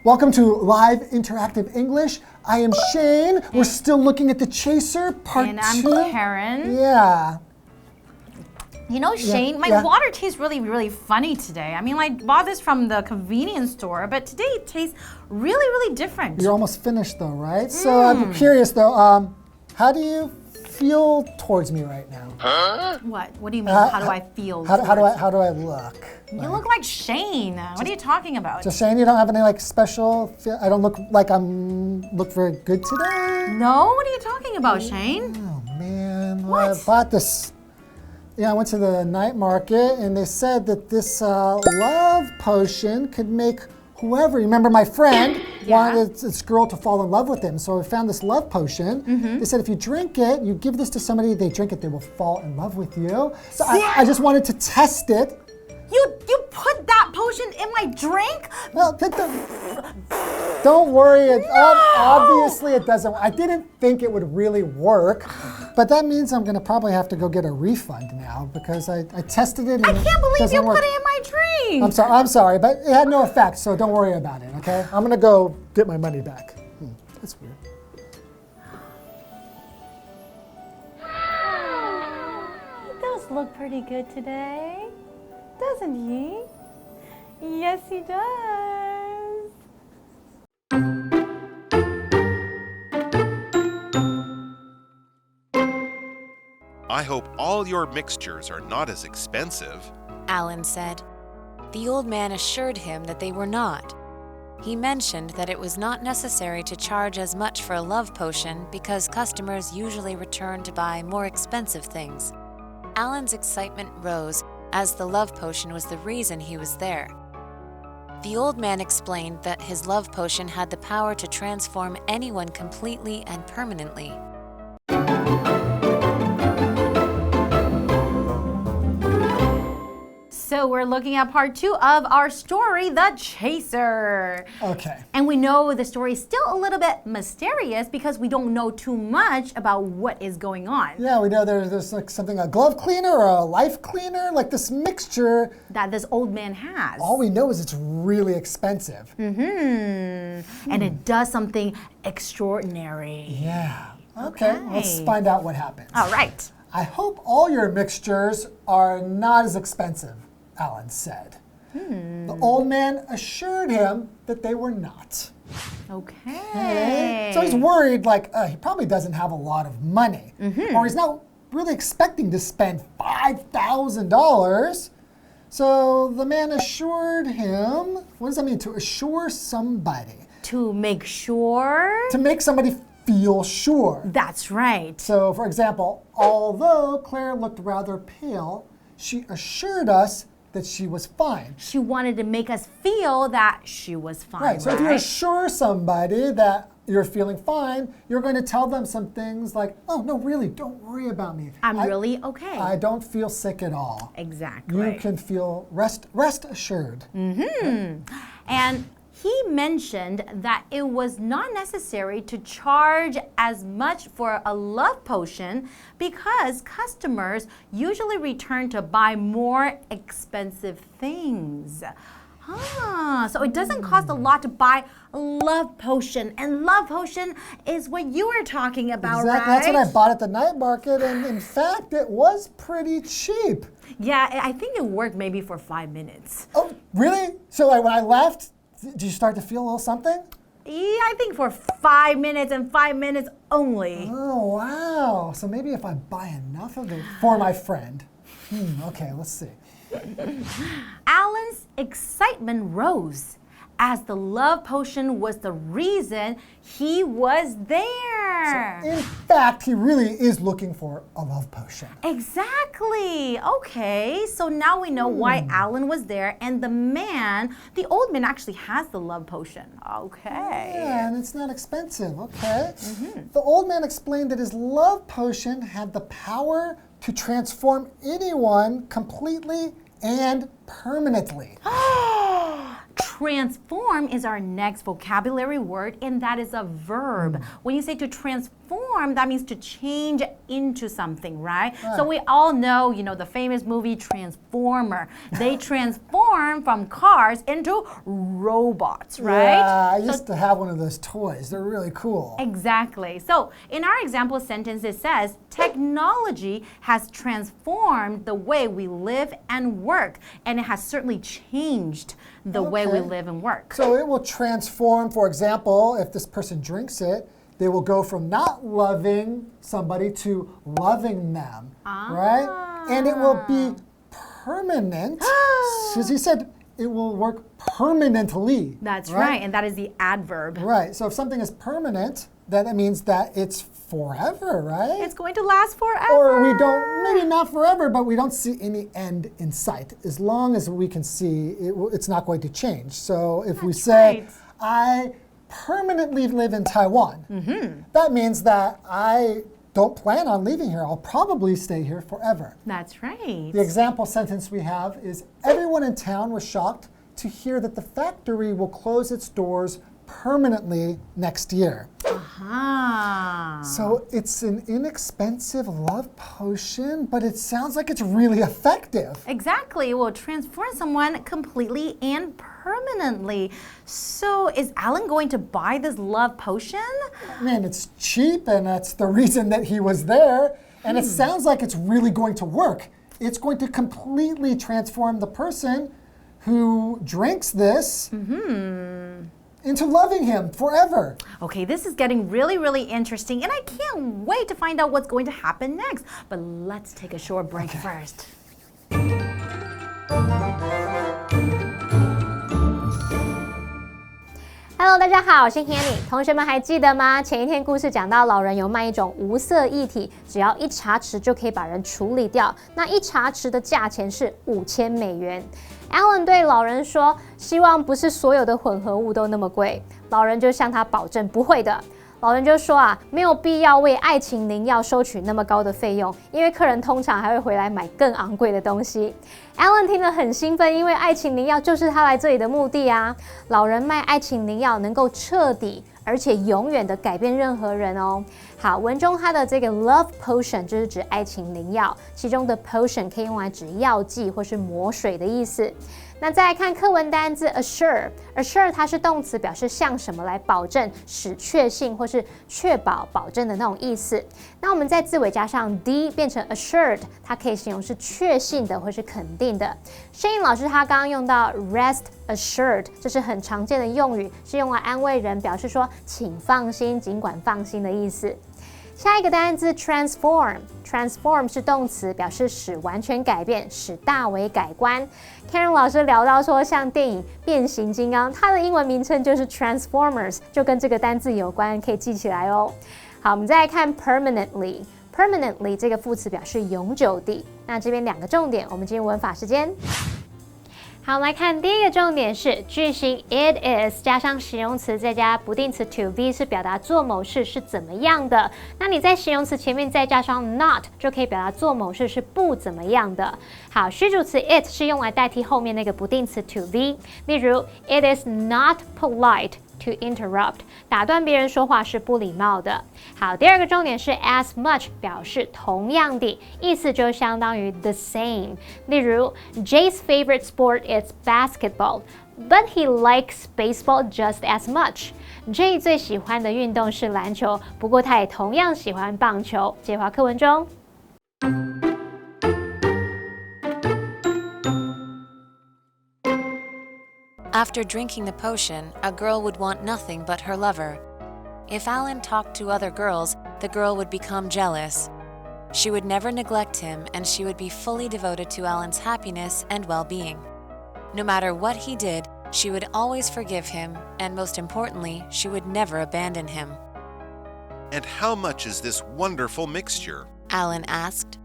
Welcome to Live Interactive English. I am Shane. We're still looking at The Chaser, part 2. And I'm Karen. Yeah. You know, Shane, my water tastes really, really funny today. I mean, I bought this from the convenience store, but today it tastes really, really different. You're almost finished though, right? So I'm curious though, how do you feel towards me right now? Huh? What do you mean? How do I feel? How do I look? You look like Shane. What are you talking about? Just Shane, you don't have any like special I don't look like look very good today? No, what are you talking about, Shane? Oh man. What? I bought this. Yeah, I went to the night market and they said that this love potion could make whoever, remember my friend wanted this girl to fall in love with him. So I found this love potion. They said if you drink it, you give this to somebody, they drink it, they will fall in love with you. So I just wanted to test it. You put that potion in my drink? Well, don't worry. Obviously, it doesn't. I didn't think it would really work, but that means I'm going to probably have to go get a refund now because I tested it. And I can't believe you put it in my drink. I'm sorry, but it had no effect, so don't worry about it, okay? I'm going to go get my money back. That's weird. He does look pretty good today. Doesn't he? Yes, he does. I hope all your mixtures are not as expensive, Alan said. The old man assured him that they were not. He mentioned that it was not necessary to charge as much for a love potion because customers usually return to buy more expensive things. Alan's excitement rose as the love potion was the reason he was there. The old man explained that his love potion had the power to transform anyone completely and permanently. So we're looking at part 2 of our story, The Chaser. Okay. And we know the story is still a little bit mysterious because we don't know too much about what is going on. Yeah, we know there's like something, a glove cleaner or a life cleaner, like this mixture that this old man has. All we know is it's really expensive. And it does something extraordinary. Yeah. Okay, let's find out what happens. All right. I hope all your mixtures are not as expensive, Alan said. The old man assured him that they were not. Okay. So he's worried, like, he probably doesn't have a lot of money. Or he's not really expecting to spend $5,000. So the man assured him, what does that mean, to assure somebody? To make sure? To make somebody feel sure. That's right. So, for example, although Claire looked rather pale, she assured us that she was fine. She wanted to make us feel that she was fine. Right. So if you assure somebody that you're feeling fine, you're going to tell them some things like, oh, no, really, don't worry about me. I'm really okay. I don't feel sick at all. Exactly. You can feel rest assured. And he mentioned that it was not necessary to charge as much for a love potion because customers usually return to buy more expensive things. So it doesn't cost a lot to buy a love potion. And love potion is what you were talking about, right? That's what I bought at the night market. And in fact, it was pretty cheap. Yeah, I think it worked maybe for 5 minutes. Oh, really? So like when I left, did you start to feel a little something? Yeah, I think for 5 minutes and 5 minutes only. Oh, wow. So maybe if I buy enough of it for my friend. Okay, let's see. Alan's excitement rose as the love potion was the reason he was there. So in fact, he really is looking for a love potion. Exactly. Okay, so now we know why Alan was there, and the old man actually has the love potion. Okay. Yeah, and it's not expensive. Okay. The old man explained that his love potion had the power to transform anyone completely and permanently. transform is our next vocabulary word, and that is a verb. When you say to transform, that means to change into something, right? So we all know, the famous movie Transformer. They transform from cars into robots, right? Yeah, I used to have one of those toys. They're really cool. Exactly. So in our example sentence, it says, technology has transformed the way we live and work, and it has certainly changed the way we live and work. So it will transform, for example, if this person drinks it, they will go from not loving somebody to loving them, right? And it will be permanent. As he said, it will work permanently. That's right, and that is the adverb. Right, so if something is permanent, then that means that it's forever, right? It's going to last forever. Or we don't, maybe not forever, but we don't see any end in sight. As long as we can see, it's not going to change. So if we say, I permanently live in Taiwan, that means that I don't plan on leaving here. I'll probably stay here forever. That's right. The example sentence we have is, everyone in town was shocked to hear that the factory will close its doors permanently next year. So it's an inexpensive love potion, but it sounds like it's really effective. Exactly. It will transform someone completely and permanently. So is Alan going to buy this love potion? Man, it's cheap, and that's the reason that he was there. And it sounds like it's really going to work. It's going to completely transform the person who drinks this into loving him forever. Okay, this is getting really, really interesting, and I can't wait to find out what's going to happen next. But let's take a short break first. Hello， 大家好，我是 Hanny。同学们还记得吗？前一天故事讲到，老人有卖一种无色液体，只要一茶匙就可以把人处理掉。那一茶匙的价钱是$5000。Alan 对老人说，希望不是所有的混合物都那么贵。老人就向他保证不会的。老人就说没有必要为爱情灵药收取那么高的费用，因为客人通常还会回来买更昂贵的东西。Alan 听得很兴奋，因为爱情灵药就是他来这里的目的啊。老人卖爱情灵药能够彻底而且永远的改变任何人哦。好，文中它的这个 love potion 就是指爱情灵药，其中的 potion 可以用来指药剂或是魔水的意思。那再来看课文单字 assure 它是动词，表示向什么来保证、使确信或是确保、保证的那种意思。那我们在字尾加上 d 变成 assured， 它可以形容是确信的或是肯定的。Shane 老师他刚刚用到 rest assured， 这是很常见的用语，是用来安慰人，表示说请放心、尽管放心的意思。下一个单字 transform 是动词，表示使完全改变，使大为改观。Karen 老师聊到说，像电影变形金刚，它的英文名称就是 Transformers， 就跟这个单字有关，可以记起来哦。好，我们再来看 permanently 这个副词表示永久地。那这边两个重点，我们进入文法时间。好，我们来看第一个重点是句型 it is 加上形容词再加不定词 to be 是表达做某事是怎么样的。那你在形容词前面再加上 not 就可以表达做某事是不怎么样的。好，虚主词 it 是用来代替后面那个不定词 to be， 例如 it is not polite to interrupt， 打断别人说话是不礼貌的。好，第二个重点是 as much 表示同样的，意思就相当于 the same。例如 Jay's favorite sport is basketball, but he likes baseball just as much. Jay 最喜欢的运动是篮球，不过他也同样喜欢棒球。接话课文中。After drinking the potion, a girl would want nothing but her lover. If Alan talked to other girls, the girl would become jealous. She would never neglect him, and she would be fully devoted to Alan's happiness and well-being. No matter what he did, she would always forgive him, and most importantly, she would never abandon him. And how much is this wonderful mixture? Alan asked.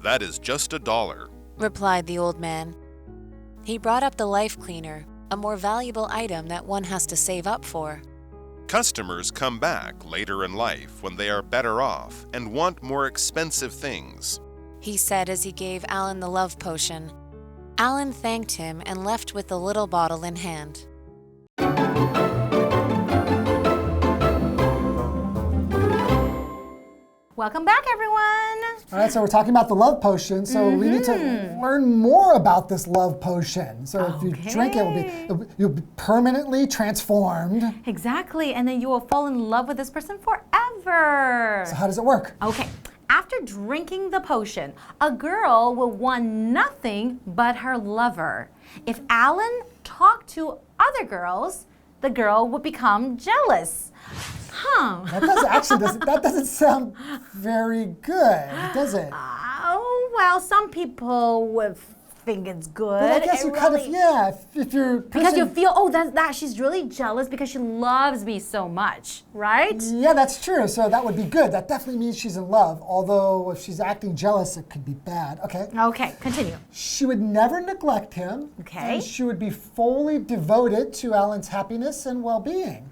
That is just $1, replied the old man. He brought up the life cleaner, a more valuable item that one has to save up for. Customers come back later in life when they are better off and want more expensive things, he said as he gave Alan the love potion. Alan thanked him and left with the little bottle in hand. Welcome back, everyone. All right, so we're talking about the love potion. So we need to learn more about this love potion. So if you drink it, you'll be permanently transformed. Exactly, and then you will fall in love with this person forever. So how does it work? Okay. After drinking the potion, a girl will want nothing but her lover. If Alan talked to other girls, the girl would become jealous. That doesn't sound very good, does it? Oh, well, some people would think it's good. But I guess you kind of, if you're... Because you feel, oh, that she's really jealous because she loves me so much, right? Yeah, that's true. So that would be good. That definitely means she's in love. Although if she's acting jealous, it could be bad. Okay. Okay, continue. She would never neglect him. Okay. And she would be fully devoted to Alan's happiness and well-being.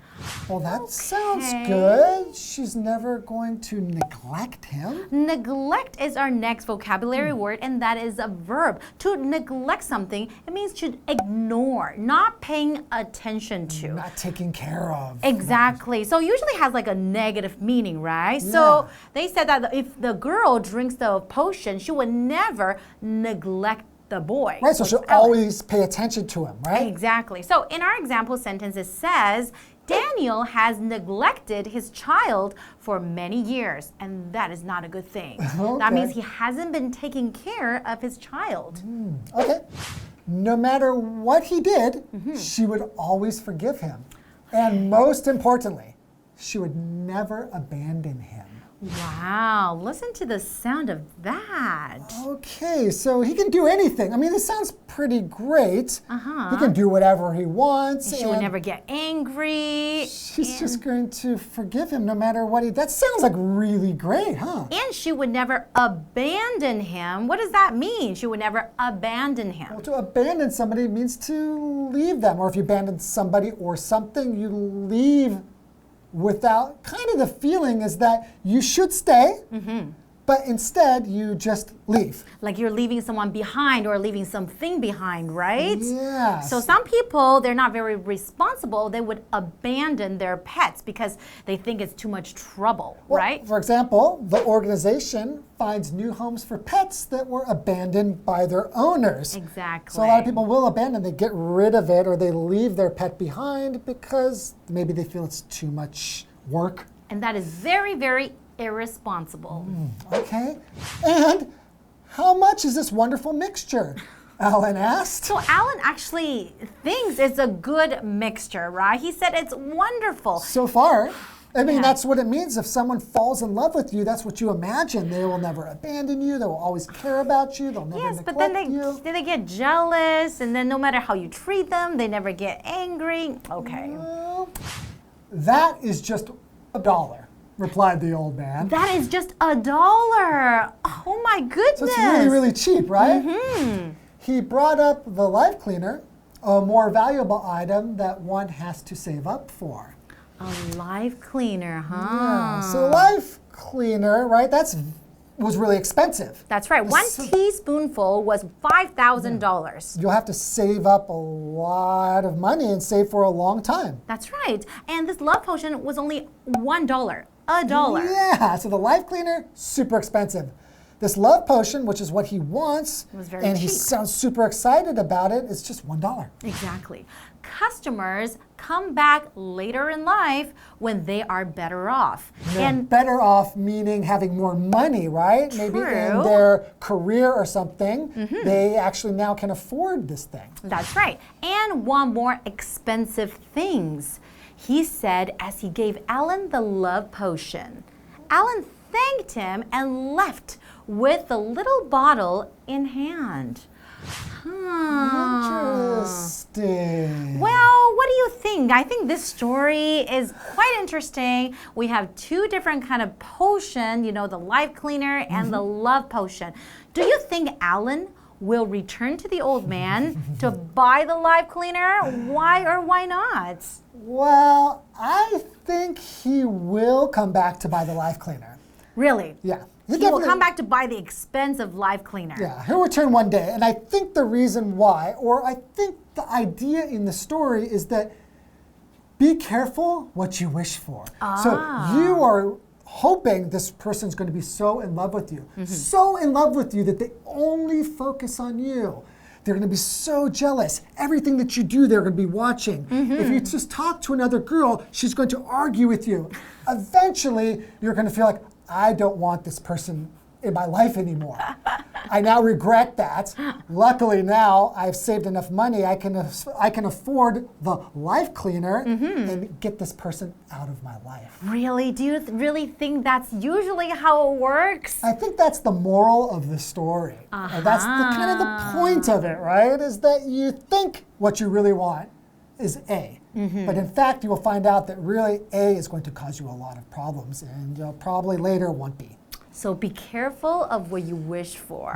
Well, that sounds good. She's never going to neglect him. Neglect is our next vocabulary word, and that is a verb. To neglect something, it means to ignore, not paying attention to. Not taking care of. Exactly. So usually has like a negative meaning, right? Yeah. So they said that if the girl drinks the potion, she would never neglect the boy. Right, so she'll always pay attention to him, right? Exactly. So in our example sentence, it says, Daniel has neglected his child for many years, and that is not a good thing. Okay. That means he hasn't been taking care of his child. Okay. No matter what he did, she would always forgive him. And most importantly, she would never abandon him. Wow, listen to the sound of that. Okay, so he can do anything. I mean, this sounds pretty great. He can do whatever he wants. She would never get angry. She's just going to forgive him no matter what he... That sounds like really great, huh? And she would never abandon him. What does that mean? She would never abandon him. Well, to abandon somebody means to leave them. Or if you abandon somebody or something, you leave without, kind of the feeling is that you should stay, but instead you just leave. Like you're leaving someone behind or leaving something behind, right? Yes. So some people, they're not very responsible. They would abandon their pets because they think it's too much trouble, right? For example, the organization finds new homes for pets that were abandoned by their owners. Exactly. So a lot of people will abandon, they get rid of it, or they leave their pet behind because maybe they feel it's too much work. And that is very, very irresponsible. Okay. And how much is this wonderful mixture? Alan asked. So Alan actually thinks it's a good mixture, right? He said it's wonderful. So far. I mean, that's what it means. If someone falls in love with you, that's what you imagine. They will never abandon you. They will always care about you. They'll never neglect but then you. they get jealous, and then no matter how you treat them, they never get angry. Okay. Well, that is just $1, replied the old man. That is just $1. Oh my goodness. So it's really, really cheap, right? He brought up the live cleaner, a more valuable item that one has to save up for. A live cleaner, huh? Yeah. So live cleaner, right? Was really expensive. That's right. One teaspoonful was $5,000. You'll have to save up a lot of money and save for a long time. That's right. And this love potion was only $1. $1. Yeah, so the live cleaner, super expensive. This love potion, which is what he wants, was very and cheap. He sounds super excited about it, it's just $1. Exactly. Customers come back later in life when they are better off. And better off meaning having more money, right? True. Maybe in their career or something, they actually now can afford this thing. That's right. And want more expensive things. He said as he gave Alan the love potion. Alan thanked him and left with the little bottle in hand. Interesting. Well, what do you think? I think this story is quite interesting. We have two different kind of potion, you know, the live cleaner and the love potion. Do you think Alan will return to the old man to buy the live cleaner? Why or why not? Well, I think he will come back to buy the live cleaner. Really? Yeah. He will come back to buy the expensive live cleaner. Yeah, he'll return one day. And I think the reason why, or I think the idea in the story is that be careful what you wish for. So you are hoping this person's going to be so in love with you, so in love with you that they only focus on you. They're going to be so jealous. Everything that you do, they're going to be watching. If you just talk to another girl, she's going to argue with you. Eventually, you're going to feel like, I don't want this person in my life anymore. I now regret that. Luckily now, I've saved enough money. I can afford the life cleaner and get this person out of my life. Really? Do you really think that's usually how it works? I think that's the moral of the story. That's kind of the point of it, right? Is that you think what you really want is A. But in fact, you will find out that really A is going to cause you a lot of problems, and probably later won't be. So be careful of what you wish for.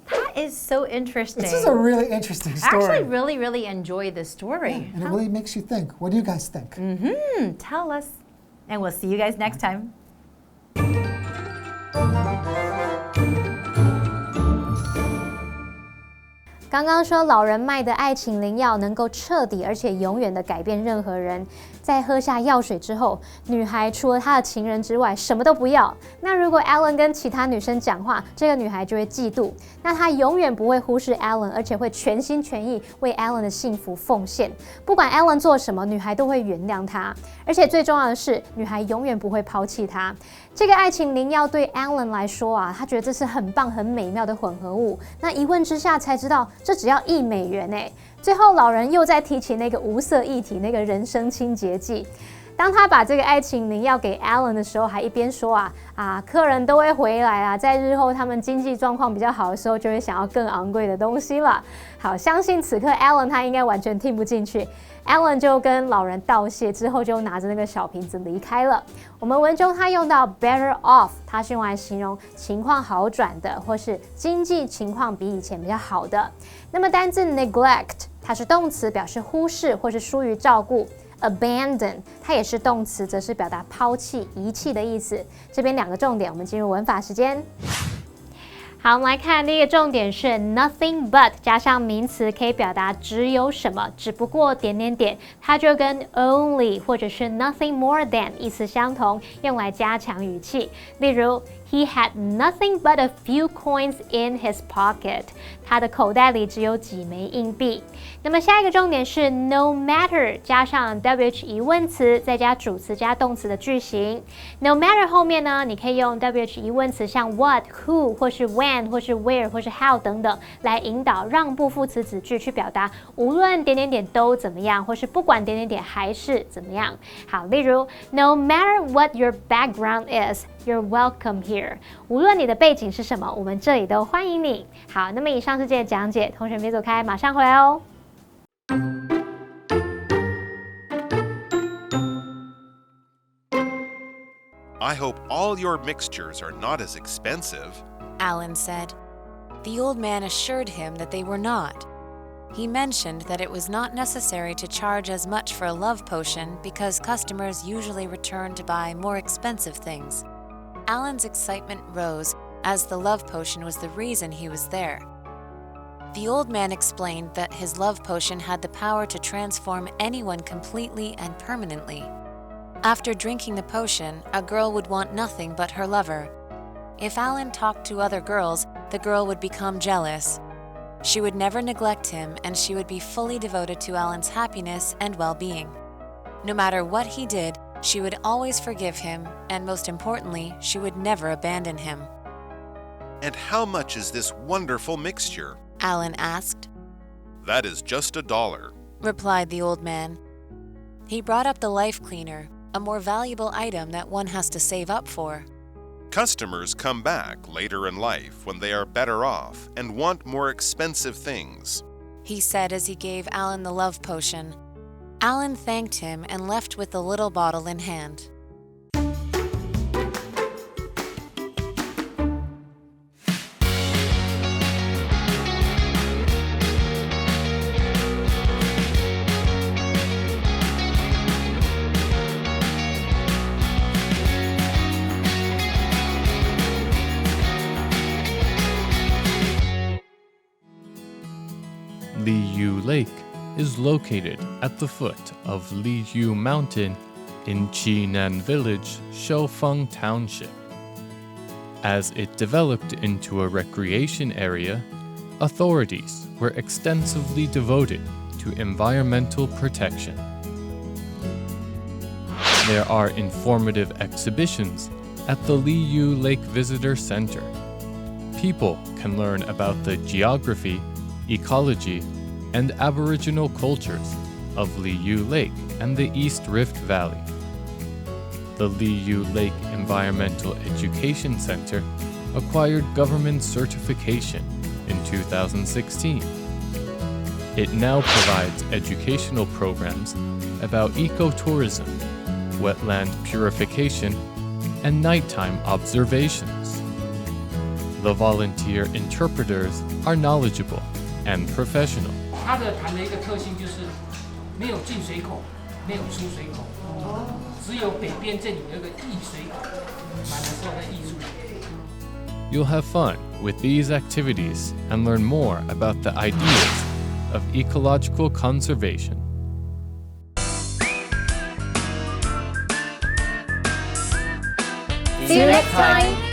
That is so interesting. This is a really interesting story. I actually really enjoy this story. Yeah, and it really makes you think. What do you guys think? Tell us. And we'll see you guys next time. 刚刚说老人卖的爱情灵药能够彻底而且永远的改变任何人。在喝下药水之后，女孩除了她的情人之外，什么都不要。那如果 Alan 跟其他女生讲话，这个女孩就会嫉妒。那她永远不会忽视 Alan， 而且会全心全意为 Alan 的幸福奉献。不管 Alan 做什么，女孩都会原谅他。而且最重要的是，女孩永远不会抛弃他。这个爱情灵药对 Alan 来说啊，他觉得这是很棒、很美妙的混合物。那一问之下才知道，这只要1美元哎。最后，老人又在提起那个无色液体，那个人生清洁剂。当他把这个爱情灵药给 Alan 的时候，还一边说客人都会回来啊，在日后他们经济状况比较好的时候，就会想要更昂贵的东西了。好，相信此刻 Alan 他应该完全听不进去。Alan 就跟老人道谢之后，就拿着那个小瓶子离开了。我们文中他用到 better off， 它是用来形容情况好转的，或是经济情况比以前比较好的。那么单字 neglect， 它是动词，表示忽视或是疏于照顾。abandon 它也是动词，则是表达抛弃、遗弃的意思。这边2个重点，我们进入文法时间。好，我们来看第一个重点是 nothing but 加上名词，可以表达只有什么，只不过点点点，它就跟 only 或者是 nothing more than 意思相同，用来加强语气。例如 He had nothing but a few coins in his pocket. 他的口袋里只有几枚硬币。那么下一个重点是 no matter 加上 WH 疑问词，再加主词加动词的句型。No matter 后面呢，你可以用 WH 疑问词，像 what、who 或是 when 或是 where 或是 how 等等，来引导让步副词子句去表达无论点点点都怎么样，或是不管点点点还是怎么样。好，例如 No matter what your background is.You're welcome here. 无论你的背景是什么，我们这里都欢迎你。好，那么以上是这些讲解，同学别走开，马上回来哦。I hope all your mixtures are not as expensive. Alan said. The old man assured him that they were not. He mentioned that it was not necessary to charge as much for a love potion because customers usually return to buy more expensive things. Alan's excitement rose as the love potion was the reason he was there. The old man explained that his love potion had the power to transform anyone completely and permanently. After drinking the potion, a girl would want nothing but her lover. If Alan talked to other girls, the girl would become jealous. She would never neglect him, and she would be fully devoted to Alan's happiness and well-being. No matter what he did, she would always forgive him, and most importantly, she would never abandon him. And how much is this wonderful mixture? Alan asked. That is just $1, replied the old man. He brought up the life cleaner, a more valuable item that one has to save up for. Customers come back later in life when they are better off and want more expensive things, he said as he gave Alan the love potion. Alan thanked him and left with the little bottle in hand. Liyu Lake is located at the foot of Liyu Mountain in Qinan Village, Shoufeng Township. As it developed into a recreation area, authorities were extensively devoted to environmental protection. There are informative exhibitions at the Liyu Lake Visitor Center. People can learn about the geography, ecology, and Aboriginal cultures of Liyu Lake and the East Rift Valley. The Liyu Lake Environmental Education Center acquired government certification in 2016. It now provides educational programs about ecotourism, wetland purification, and nighttime observations. The volunteer interpreters are knowledgeable and professional. 它的潭的一个特性就是没有进水口，没有出水口，只有北边这里有一个溢水口，满的时候会溢出来。You'll have fun with these activities and learn more about the ideas of ecological conservation. See you next time!